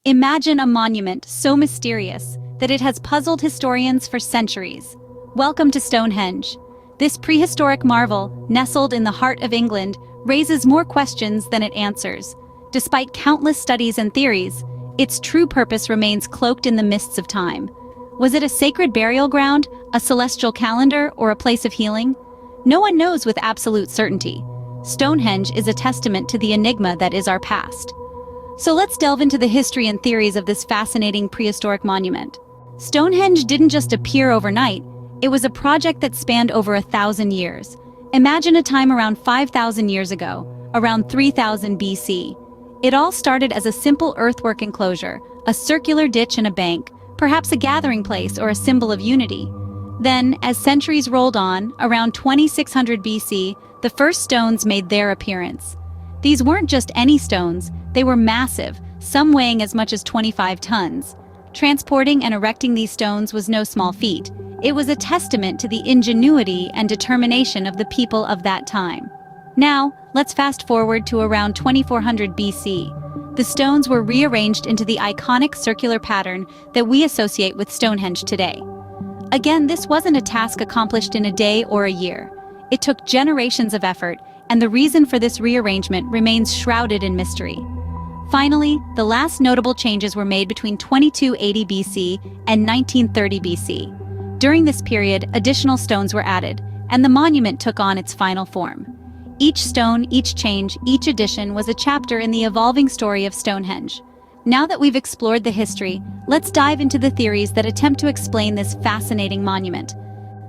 Imagine a monument so mysterious that it has puzzled historians for centuries. Welcome to Stonehenge. This prehistoric marvel, nestled in the heart of England, raises more questions than it answers. Despite countless studies and theories, its true purpose remains cloaked in the mists of time. Was it a sacred burial ground, a celestial calendar, or a place of healing? No one knows with absolute certainty. Stonehenge is a testament to the enigma that is our past. So let's delve into the history and theories of this fascinating prehistoric monument. Stonehenge didn't just appear overnight, it was a project that spanned over 1,000 years. Imagine a time around 5,000 years ago, around 3000 BC. It all started as a simple earthwork enclosure, a circular ditch and a bank, perhaps a gathering place or a symbol of unity. Then, as centuries rolled on, around 2600 BC, the first stones made their appearance. These weren't just any stones, they were massive, some weighing as much as 25 tons. Transporting and erecting these stones was no small feat. It was a testament to the ingenuity and determination of the people of that time. Now, let's fast forward to around 2400 BC. The stones were rearranged into the iconic circular pattern that we associate with Stonehenge today. Again, this wasn't a task accomplished in a day or a year. It took generations of effort, and the reason for this rearrangement remains shrouded in mystery. Finally, the last notable changes were made between 2280 BC and 1930 BC. During this period, additional stones were added, and the monument took on its final form. Each stone, each change, each addition was a chapter in the evolving story of Stonehenge. Now that we've explored the history, let's dive into the theories that attempt to explain this fascinating monument.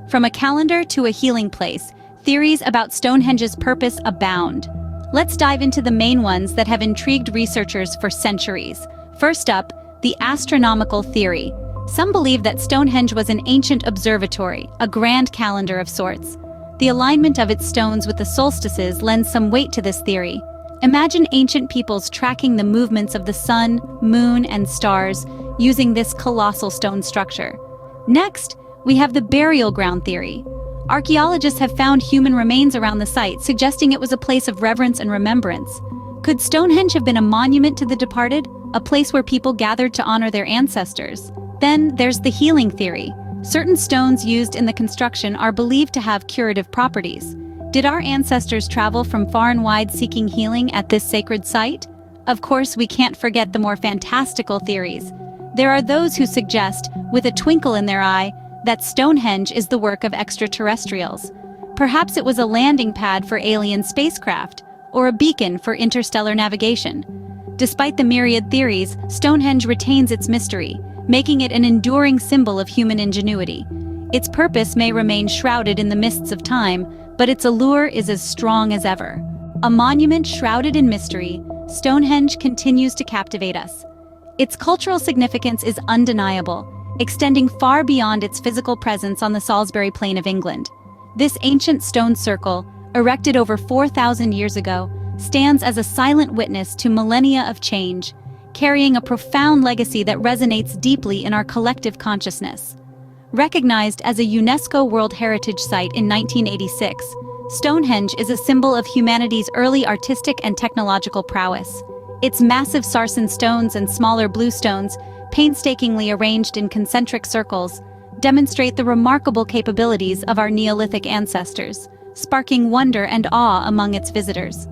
From a calendar to a healing place, theories about Stonehenge's purpose abound. Let's dive into the main ones that have intrigued researchers for centuries. First up, the astronomical theory. Some believe that Stonehenge was an ancient observatory, a grand calendar of sorts. The alignment of its stones with the solstices lends some weight to this theory. Imagine ancient peoples tracking the movements of the sun, moon, and stars using this colossal stone structure. Next, we have the burial ground theory. Archaeologists have found human remains around the site, suggesting it was a place of reverence and remembrance. Could Stonehenge have been a monument to the departed, a place where people gathered to honor their ancestors? Then there's the healing theory. Certain stones used in the construction are believed to have curative properties. Did our ancestors travel from far and wide seeking healing at this sacred site? Of course, we can't forget the more fantastical theories. There are those who suggest, with a twinkle in their eye, that Stonehenge is the work of extraterrestrials. Perhaps it was a landing pad for alien spacecraft, or a beacon for interstellar navigation. Despite the myriad theories, Stonehenge retains its mystery, making it an enduring symbol of human ingenuity. Its purpose may remain shrouded in the mists of time, but its allure is as strong as ever. A monument shrouded in mystery, Stonehenge continues to captivate us. Its cultural significance is undeniable, extending far beyond its physical presence on the Salisbury Plain of England. This ancient stone circle, erected over 4,000 years ago, stands as a silent witness to millennia of change, carrying a profound legacy that resonates deeply in our collective consciousness. Recognized as a UNESCO World Heritage Site in 1986, Stonehenge is a symbol of humanity's early artistic and technological prowess. Its massive sarsen stones and smaller bluestones, painstakingly arranged in concentric circles, demonstrate the remarkable capabilities of our Neolithic ancestors, sparking wonder and awe among its visitors.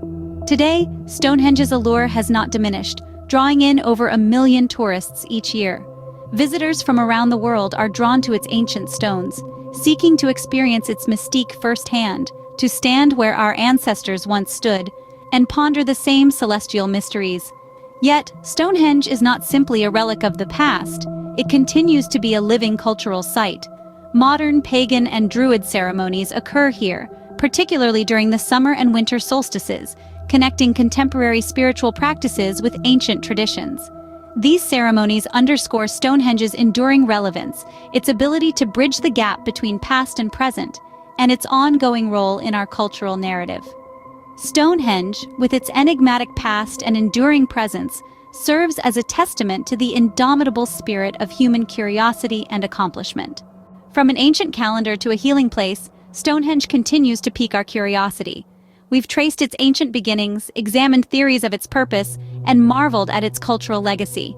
Today, Stonehenge's allure has not diminished, drawing in over 1 million tourists each year. Visitors from around the world are drawn to its ancient stones, seeking to experience its mystique firsthand, to stand where our ancestors once stood, and ponder the same celestial mysteries. Yet, Stonehenge is not simply a relic of the past, it continues to be a living cultural site. Modern pagan and druid ceremonies occur here, particularly during the summer and winter solstices, connecting contemporary spiritual practices with ancient traditions. These ceremonies underscore Stonehenge's enduring relevance, its ability to bridge the gap between past and present, and its ongoing role in our cultural narrative. Stonehenge, with its enigmatic past and enduring presence, serves as a testament to the indomitable spirit of human curiosity and accomplishment. From an ancient calendar to a healing place, Stonehenge continues to pique our curiosity. We've traced its ancient beginnings, examined theories of its purpose, and marveled at its cultural legacy.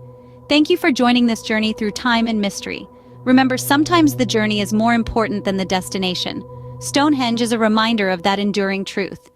Thank you for joining this journey through time and mystery. Remember, sometimes the journey is more important than the destination. Stonehenge is a reminder of that enduring truth.